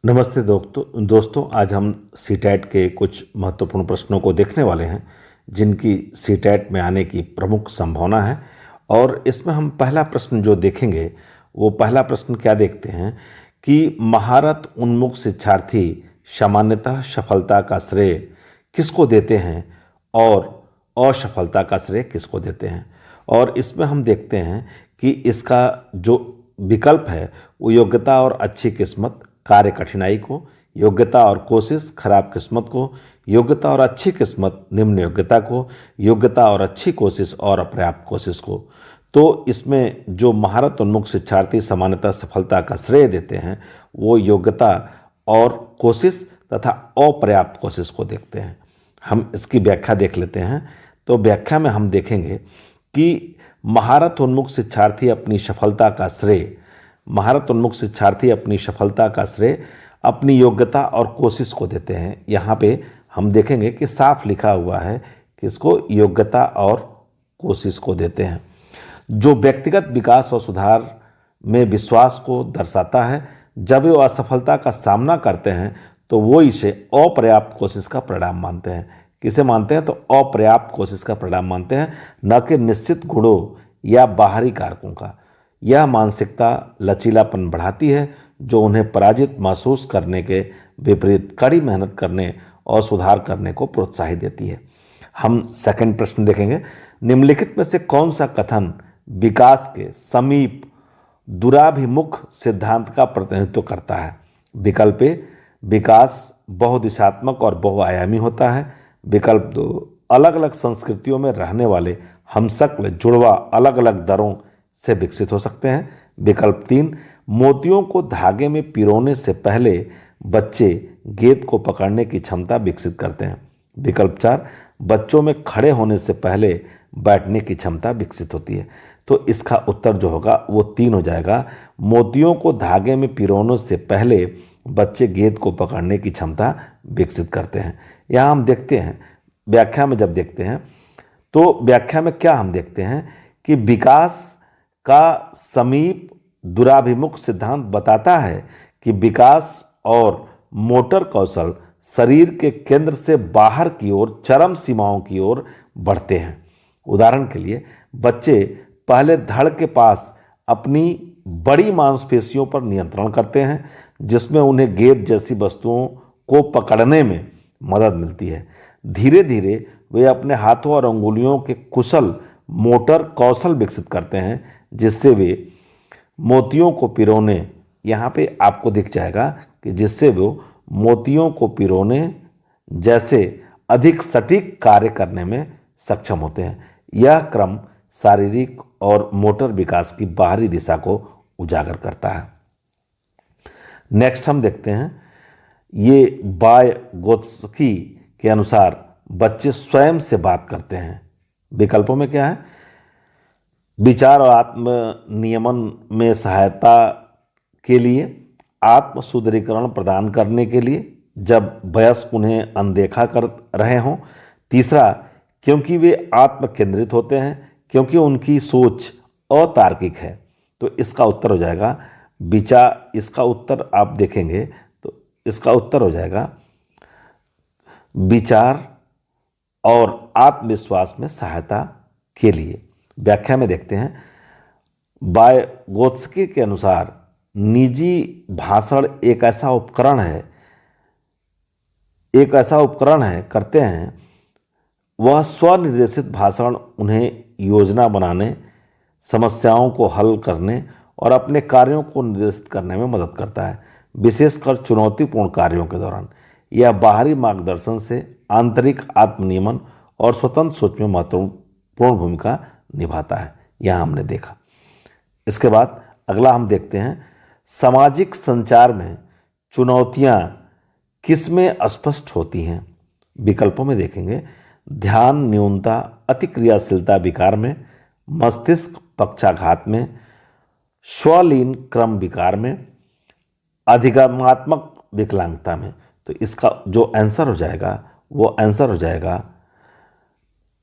नमस्ते दोस्तों, आज हम सीटेट के कुछ महत्वपूर्ण प्रश्नों को देखने वाले हैं जिनकी सीटेट में आने की प्रमुख संभावना है। और इसमें हम पहला प्रश्न जो देखेंगे वो पहला प्रश्न क्या देखते हैं कि महारत उन्मुख शिक्षार्थी सामान्यतः सफलता का श्रेय किसको देते हैं और असफलता का श्रेय किसको देते हैं। और इसमें हम देखते हैं कि इसका जो विकल्प है वो योग्यता और अच्छी किस्मत कार्य कठिनाई को, योग्यता और कोशिश खराब किस्मत को, योग्यता और अच्छी किस्मत निम्न योग्यता को, योग्यता और अच्छी कोशिश और अपर्याप्त कोशिश को। तो इसमें जो महारत उन्मुख शिक्षार्थी सामान्यतः सफलता का श्रेय देते हैं वो योग्यता और कोशिश तथा अपर्याप्त कोशिश को देखते हैं। हम इसकी व्याख्या देख लेते हैं। तो व्याख्या में हम देखेंगे कि महारत उन्मुख शिक्षार्थी अपनी सफलता का श्रेय अपनी योग्यता और कोशिश को देते हैं। यहाँ पे हम देखेंगे कि साफ लिखा हुआ है कि इसको योग्यता और कोशिश को देते हैं। जो व्यक्तिगत विकास और सुधार में विश्वास को दर्शाता है, जब वे असफलता का सामना करते हैं तो वो इसे अपर्याप्त कोशिश का परिणाम मानते हैं। किसे मानते हैं? तो अपर्याप्त कोशिश का परिणाम मानते हैं, न कि निश्चित गुणों या बाहरी कारकों का। यह मानसिकता लचीलापन बढ़ाती है जो उन्हें पराजित महसूस करने के विपरीत कड़ी मेहनत करने और सुधार करने को प्रोत्साहित देती है। हम सेकंड प्रश्न देखेंगे। निम्नलिखित में से कौन सा कथन विकास के समीप दुराभिमुख सिद्धांत का प्रतिनिधित्व करता है? विकल्प ए, विकास बहुदिशात्मक और बहुआयामी होता है। विकल्प दो, अलग अलग संस्कृतियों में रहने वाले हमशक्ल जुड़वा अलग अलग दरों से विकसित हो सकते हैं। विकल्प तीन, मोतियों को धागे में पिरोने से पहले बच्चे गेंद को पकड़ने की क्षमता विकसित करते हैं। विकल्प चार, बच्चों में खड़े होने से पहले बैठने की क्षमता विकसित होती है। तो इसका उत्तर जो होगा वो तीन हो जाएगा। मोतियों को धागे में पिरोने से पहले बच्चे गेंद को पकड़ने की क्षमता विकसित करते हैं। यहाँ हम देखते हैं व्याख्या में, जब देखते हैं तो व्याख्या में क्या हम देखते हैं कि विकास का समीप दुराभिमुख सिद्धांत बताता है कि विकास और मोटर कौशल शरीर के केंद्र से बाहर की ओर चरम सीमाओं की ओर बढ़ते हैं। उदाहरण के लिए बच्चे पहले धड़ के पास अपनी बड़ी मांसपेशियों पर नियंत्रण करते हैं जिसमें उन्हें गेंद जैसी वस्तुओं को पकड़ने में मदद मिलती है। धीरे धीरे वे अपने हाथों और अंगुलियों के कुशल मोटर कौशल विकसित करते हैं जिससे वे मोतियों को पिरोने, यहाँ पे आपको दिख जाएगा कि जिससे वो मोतियों को पिरोने जैसे अधिक सटीक कार्य करने में सक्षम होते हैं। यह क्रम शारीरिक और मोटर विकास की बाहरी दिशा को उजागर करता है। नेक्स्ट हम देखते हैं, ये वायगोत्स्की के अनुसार बच्चे स्वयं से बात करते हैं। विकल्पों में क्या है? विचार और आत्म नियमन में सहायता के लिए, आत्म सुदृढ़ीकरण प्रदान करने के लिए जब वयस्क उन्हें अनदेखा कर रहे हों। तीसरा, क्योंकि वे आत्म केंद्रित होते हैं, क्योंकि उनकी सोच अतार्किक है। तो इसका उत्तर हो जाएगा विचार। इसका उत्तर आप देखेंगे तो इसका उत्तर हो जाएगा विचार और आत्मविश्वास में सहायता के लिए। व्याख्या में देखते हैं, वायगोत्स्की के अनुसार निजी भाषण एक ऐसा उपकरण है करते हैं। वह स्वनिर्देशित भाषण उन्हें योजना बनाने, समस्याओं को हल करने और अपने कार्यों को निर्देशित करने में मदद करता है, विशेषकर चुनौतीपूर्ण कार्यों के दौरान। यह बाहरी मार्गदर्शन से आंतरिक आत्मनियमन और स्वतंत्र सोच में महत्वपूर्ण भूमिका निभाता है। यह हमने देखा। इसके बाद अगला हम देखते हैं, सामाजिक संचार में चुनौतियां किसमें स्पष्ट होती हैं? विकल्पों में देखेंगे, ध्यान न्यूनता अति क्रियाशीलता विकार में, मस्तिष्क पक्षाघात में, स्वलीन क्रम विकार में, अधिगमात्मक विकलांगता में। तो इसका जो आंसर हो जाएगा वो आंसर हो जाएगा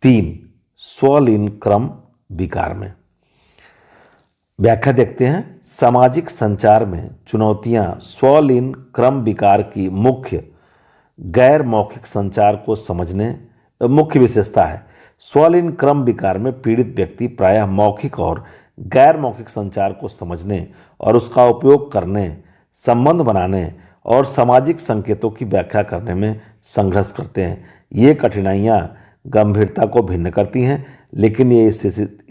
तीन, स्वलीन क्रम विकार में। व्याख्या देखते हैं। सामाजिक संचार में चुनौतियां स्वलीन क्रम विकार की मुख्य गैर मौखिक संचार को समझने मुख्य विशेषता है। स्वलीन क्रम विकार में पीड़ित व्यक्ति प्रायः मौखिक और गैर मौखिक संचार को समझने और उसका उपयोग करने, संबंध बनाने और सामाजिक संकेतों की व्याख्या करने में संघर्ष करते हैं। ये कठिनाइयाँ गंभीरता को भिन्न करती हैं, लेकिन ये इस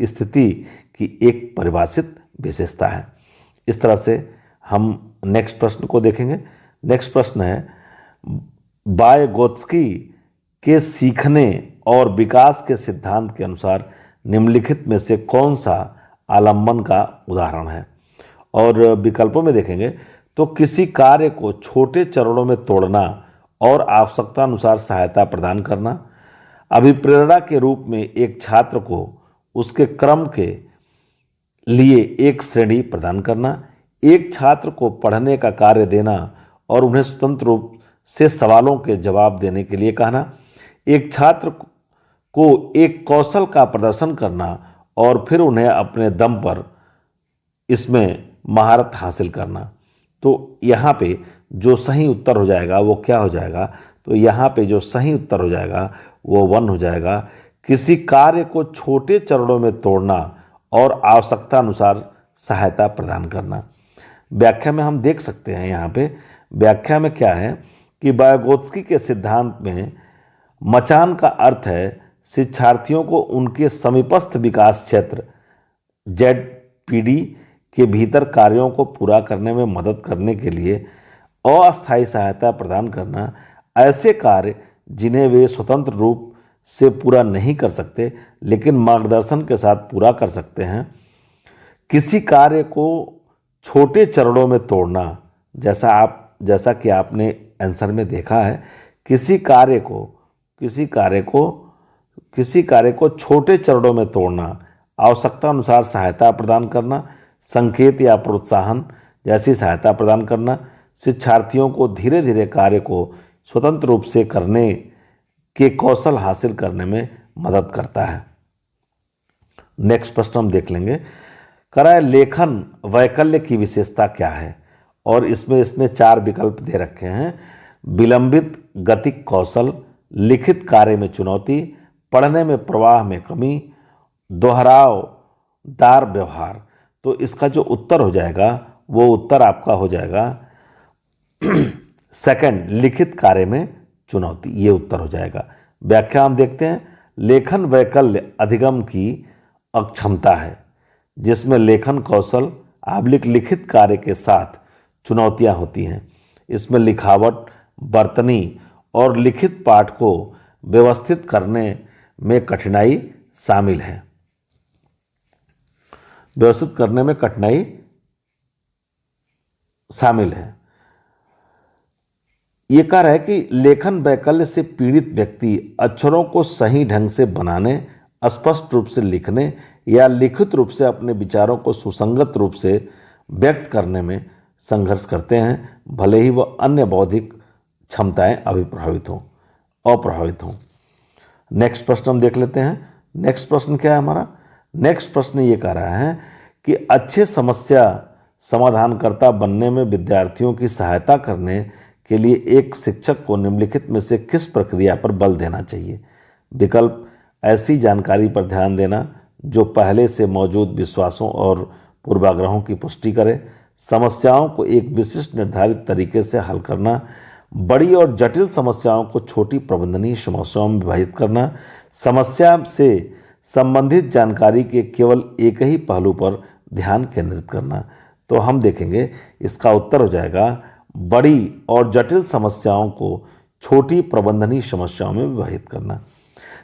स्थिति की एक परिभाषित विशेषता है। इस तरह से हम नेक्स्ट प्रश्न को देखेंगे। नेक्स्ट प्रश्न है, वायगोत्स्की के सीखने और विकास के सिद्धांत के अनुसार निम्नलिखित में से कौन सा आलम्बन का उदाहरण है? और विकल्पों में देखेंगे तो किसी कार्य को छोटे चरणों में तोड़ना और आवश्यकता अनुसार सहायता प्रदान करना, अभिप्रेरणा के रूप में एक छात्र को उसके क्रम के लिए एक श्रेणी प्रदान करना, एक छात्र को पढ़ने का कार्य देना और उन्हें स्वतंत्र रूप से सवालों के जवाब देने के लिए कहना, एक छात्र को एक कौशल का प्रदर्शन करना और फिर उन्हें अपने दम पर इसमें महारत हासिल करना। तो यहाँ पे जो सही उत्तर हो जाएगा वो क्या हो जाएगा? तो यहाँ पे जो सही उत्तर हो जाएगा वो 1 हो जाएगा। किसी कार्य को छोटे चरणों में तोड़ना और आवश्यकता अनुसार सहायता प्रदान करना। व्याख्या में हम देख सकते हैं, यहाँ पे व्याख्या में क्या है कि वायगोत्स्की के सिद्धांत में मचान का अर्थ है शिक्षार्थियों को उनके समीपस्थ विकास क्षेत्र ZPD के भीतर कार्यों को पूरा करने में मदद करने के लिए अस्थायी सहायता प्रदान करना। ऐसे कार्य जिन्हें वे स्वतंत्र रूप से पूरा नहीं कर सकते लेकिन मार्गदर्शन के साथ पूरा कर सकते हैं। किसी कार्य को छोटे चरणों में तोड़ना, जैसा कि आपने आंसर में देखा है, किसी कार्य को छोटे चरणों में तोड़ना, आवश्यकता अनुसार सहायता प्रदान करना, संकेत या प्रोत्साहन जैसी सहायता प्रदान करना, शिक्षार्थियों को धीरे धीरे कार्य को स्वतंत्र रूप से करने के कौशल हासिल करने में मदद करता है। नेक्स्ट प्रश्न हम देख लेंगे। करा लेखन वैकल्य की विशेषता क्या है? और इसमें इसने 4 विकल्प दे रखे हैं। विलंबित गतिक कौशल, लिखित कार्य में चुनौती, पढ़ने में प्रवाह में कमी, दोहरावदार व्यवहार। तो इसका जो उत्तर हो जाएगा वो उत्तर आपका हो जाएगा सेकंड, लिखित कार्य में चुनौती, ये उत्तर हो जाएगा। व्याख्या हम देखते हैं। लेखन वैकल्य अधिगम की अक्षमता है जिसमें लेखन कौशल लिखित कार्य के साथ चुनौतियां होती हैं। इसमें लिखावट, वर्तनी और लिखित पाठ को व्यवस्थित करने में कठिनाई शामिल है। ये कह रहा है कि लेखन वैकल्य से पीड़ित व्यक्ति अक्षरों को सही ढंग से बनाने, स्पष्ट रूप से लिखने या लिखित रूप से अपने विचारों को सुसंगत रूप से व्यक्त करने में संघर्ष करते हैं, भले ही वह अन्य बौद्धिक क्षमताएं अप्रभावित हों। नेक्स्ट प्रश्न हम देख लेते हैं। नेक्स्ट प्रश्न क्या है हमारा? नेक्स्ट प्रश्न ये कह रहा है कि अच्छे समस्या समाधानकर्ता बनने में विद्यार्थियों की सहायता करने के लिए एक शिक्षक को निम्नलिखित में से किस प्रक्रिया पर बल देना चाहिए? विकल्प, ऐसी जानकारी पर ध्यान देना जो पहले से मौजूद विश्वासों और पूर्वाग्रहों की पुष्टि करे, समस्याओं को एक विशिष्ट निर्धारित तरीके से हल करना, बड़ी और जटिल समस्याओं को छोटी प्रबंधनीय समस्याओं में विभाजित करना, समस्या से संबंधित जानकारी के केवल एक ही पहलू पर ध्यान केंद्रित करना। तो हम देखेंगे इसका उत्तर हो जाएगा बड़ी और जटिल समस्याओं को छोटी प्रबंधनीय समस्याओं में विभाजित करना।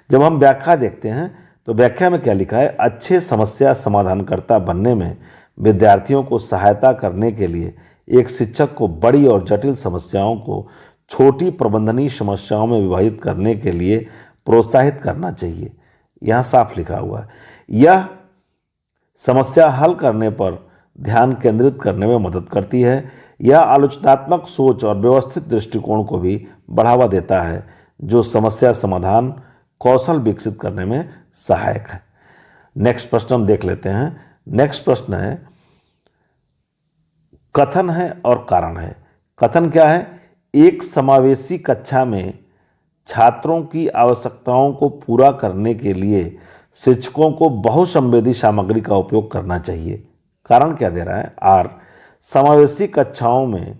जब हम व्याख्या देखते हैं तो व्याख्या में क्या लिखा है? अच्छे समस्या समाधानकर्ता बनने में विद्यार्थियों को सहायता करने के लिए एक शिक्षक को बड़ी और जटिल समस्याओं को छोटी प्रबंधनीय समस्याओं में विभाजित करने के लिए प्रोत्साहित करना चाहिए। यहाँ साफ लिखा हुआ है, यह समस्या हल करने पर ध्यान केंद्रित करने में मदद करती है। यह आलोचनात्मक सोच और व्यवस्थित दृष्टिकोण को भी बढ़ावा देता है जो समस्या समाधान कौशल विकसित करने में सहायक है। नेक्स्ट प्रश्न हम देख लेते हैं। नेक्स्ट प्रश्न है कथन है और कारण है। कथन क्या है? एक समावेशी कक्षा में छात्रों की आवश्यकताओं को पूरा करने के लिए शिक्षकों को बहुसंवेदी सामग्री का उपयोग करना चाहिए। कारण क्या दे रहा है? आर, समावेशी कक्षाओं में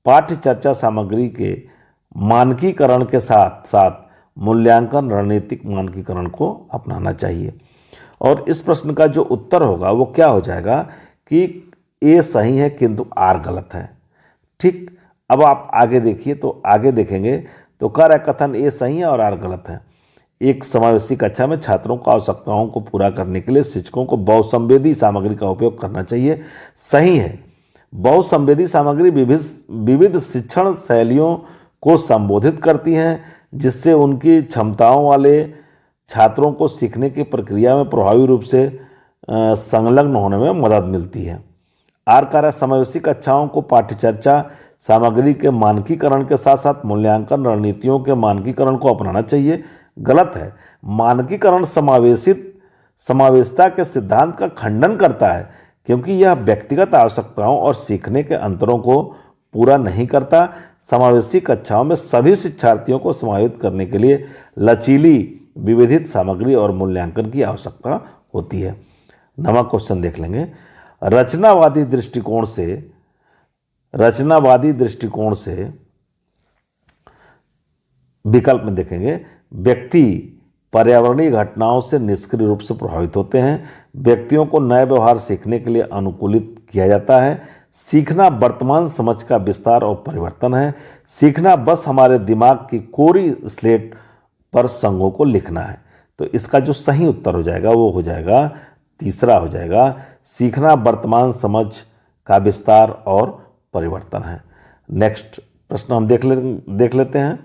पाठ्य चर्चा सामग्री के मानकीकरण के साथ साथ मूल्यांकन रणनीतिक मानकीकरण को अपनाना चाहिए। और इस प्रश्न का जो उत्तर होगा वो क्या हो जाएगा कि ए सही है किंतु आर गलत है। ठीक, अब आप आगे देखिए, तो आगे देखेंगे तो कह रहा है कथन ए सही है और आर गलत है। एक समावेशी कक्षा में छात्रों को आवश्यकताओं को पूरा करने के लिए शिक्षकों को बहुसंवेदी सामग्री का उपयोग करना चाहिए। सही है। बहुसंवेदी सामग्री विविध शिक्षण शैलियों को संबोधित करती हैं, जिससे उनकी क्षमताओं वाले छात्रों को सीखने की प्रक्रिया में प्रभावी रूप से संलग्न होने में मदद मिलती है। आर कार्य समावेशी कक्षाओं को पाठ्यचर्चा सामग्री के मानकीकरण के साथ साथ मूल्यांकन रणनीतियों के मानकीकरण को अपनाना चाहिए। गलत है। मानकीकरण समावेशिता के सिद्धांत का खंडन करता है, क्योंकि यह व्यक्तिगत आवश्यकताओं और सीखने के अंतरों को पूरा नहीं करता। समावेशी कक्षाओं में सभी शिक्षार्थियों को समाहित करने के लिए लचीली विविधित सामग्री और मूल्यांकन की आवश्यकता होती है। नवा क्वेश्चन देख लेंगे। रचनावादी दृष्टिकोण से विकल्प में देखेंगे, व्यक्ति पर्यावरणीय घटनाओं से निष्क्रिय रूप से प्रभावित होते हैं। व्यक्तियों को नए व्यवहार सीखने के लिए अनुकूलित किया जाता है। सीखना वर्तमान समझ का विस्तार और परिवर्तन है। सीखना बस हमारे दिमाग की कोरी स्लेट पर संघों को लिखना है। तो इसका जो सही उत्तर हो जाएगा वो हो जाएगा तीसरा हो जाएगा, सीखना वर्तमान समझ का विस्तार और परिवर्तन है। नेक्स्ट प्रश्न हम देख लेते हैं।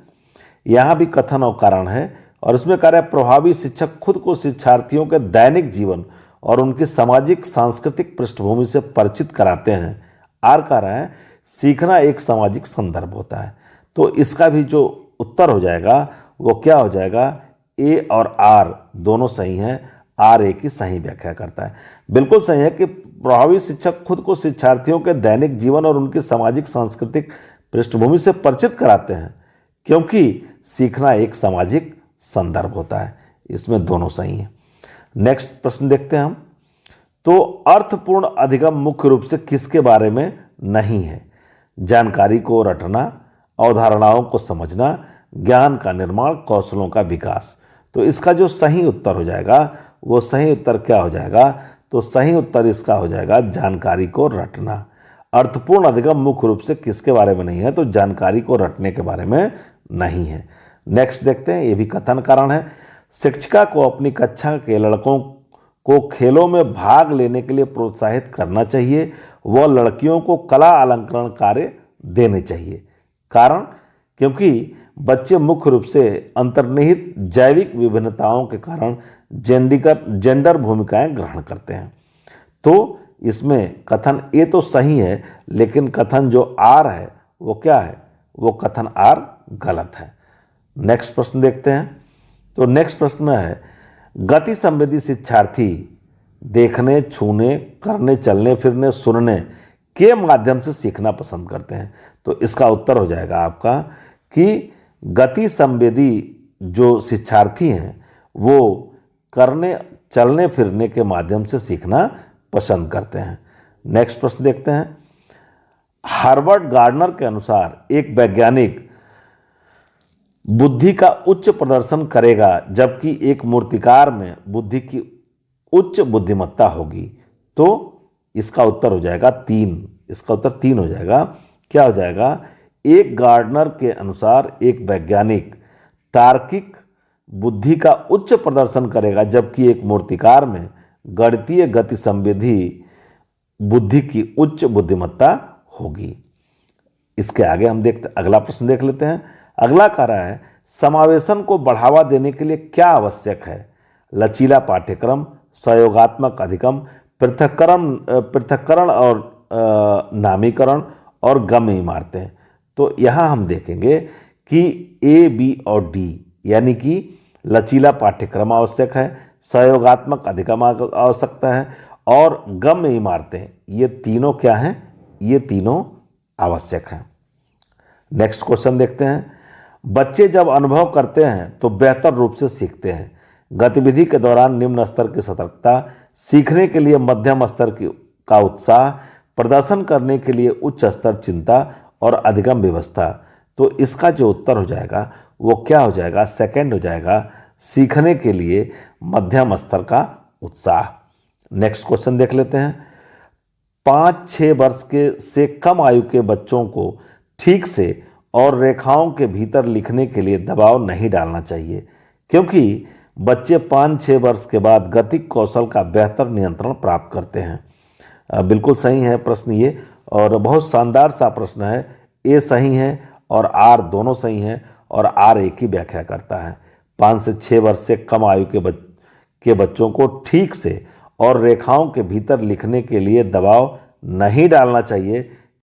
यहाँ भी कथन और कारण है और इसमें कह रहा है प्रभावी शिक्षक खुद को शिक्षार्थियों के दैनिक जीवन और उनकी सामाजिक सांस्कृतिक पृष्ठभूमि से परिचित कराते हैं। आर कह रहा है सीखना एक सामाजिक संदर्भ होता है। तो इसका भी जो उत्तर हो जाएगा वो क्या हो जाएगा? ए और आर दोनों सही हैं। आर ए की सही व्याख्या करता है। बिल्कुल सही है कि प्रभावी शिक्षक खुद को शिक्षार्थियों के दैनिक जीवन और उनकी सामाजिक सांस्कृतिक पृष्ठभूमि से परिचित कराते हैं, क्योंकि सीखना एक सामाजिक संदर्भ होता है। इसमें दोनों सही हैं। नेक्स्ट प्रश्न देखते हैं हम। तो अर्थपूर्ण अधिगम मुख्य रूप से किसके बारे में नहीं है? जानकारी को रटना, अवधारणाओं को समझना, ज्ञान का निर्माण, कौशलों का विकास। तो इसका जो सही उत्तर हो जाएगा वो सही उत्तर क्या हो जाएगा? तो सही उत्तर इसका हो जाएगा जानकारी को रटना। अर्थपूर्ण अधिगम मुख्य रूप से किसके बारे में नहीं है? तो जानकारी को रटने के बारे में नहीं है। नेक्स्ट देखते हैं। ये भी कथन कारण है। शिक्षिका को अपनी कक्षा के लड़कों को खेलों में भाग लेने के लिए प्रोत्साहित करना चाहिए। वह लड़कियों को कला अलंकरण कार्य देने चाहिए। कारण, क्योंकि बच्चे मुख्य रूप से अंतर्निहित जैविक विभिन्नताओं के कारण जेंडर भूमिकाएं ग्रहण करते हैं। तो इसमें कथन ए तो सही है, लेकिन कथन जो आर है वो क्या है? वो कथन आर गलत है। नेक्स्ट प्रश्न देखते हैं। तो नेक्स्ट प्रश्न में है गति संवेदी शिक्षार्थी देखने, छूने, करने, चलने फिरने, सुनने के माध्यम से सीखना पसंद करते हैं। तो इसका उत्तर हो जाएगा आपका कि गति संवेदी जो शिक्षार्थी हैं वो करने, चलने फिरने के माध्यम से सीखना पसंद करते हैं। नेक्स्ट प्रश्न देखते हैं। हार्वर्ड गार्डनर के अनुसार एक वैज्ञानिक बुद्धि का उच्च प्रदर्शन करेगा जबकि एक मूर्तिकार में बुद्धि की उच्च बुद्धिमत्ता होगी। तो इसका उत्तर हो जाएगा 3। इसका उत्तर 3 हो जाएगा। क्या हो जाएगा? एक गार्डनर के अनुसार एक वैज्ञानिक तार्किक बुद्धि का उच्च प्रदर्शन करेगा जबकि एक मूर्तिकार में गणितीय गति संवेदी बुद्धि की उच्च बुद्धिमत्ता होगी। इसके आगे हम अगला प्रश्न देख लेते हैं। अगला कह रहा है समावेशन को बढ़ावा देने के लिए क्या आवश्यक है? लचीला पाठ्यक्रम, सहयोगात्मक अधिगम, पृथक्करण और नामीकरण और गम्य इमारतें। तो यहाँ हम देखेंगे कि ए, बी और डी, यानी कि लचीला पाठ्यक्रम आवश्यक है, सहयोगात्मक अधिगम आवश्यकता है और गम्य इमारतें, ये तीनों क्या हैं? ये तीनों आवश्यक हैं। नेक्स्ट क्वेश्चन देखते हैं। बच्चे जब अनुभव करते हैं तो बेहतर रूप से सीखते हैं। गतिविधि के दौरान निम्न स्तर की सतर्कता, सीखने के लिए मध्यम स्तर का उत्साह, प्रदर्शन करने के लिए उच्च स्तर चिंता और अधिगम व्यवस्था। तो इसका जो उत्तर हो जाएगा वो क्या हो जाएगा? सेकंड हो जाएगा, सीखने के लिए मध्यम स्तर का उत्साह। नेक्स्ट क्वेश्चन देख लेते हैं। 5-6 वर्ष के से कम आयु के बच्चों को ठीक से और रेखाओं के भीतर लिखने के लिए दबाव नहीं डालना चाहिए, क्योंकि बच्चे 5-6 वर्ष के बाद गतिक कौशल का बेहतर नियंत्रण प्राप्त करते हैं। बिल्कुल सही है प्रश्न ये, और बहुत शानदार सा प्रश्न है। ए सही है और आर दोनों सही हैं, और आर एक ही व्याख्या करता है। 5 से 6 वर्ष से कम आयु के बच्चों को ठीक से और रेखाओं के भीतर लिखने के लिए दबाव नहीं डालना चाहिए,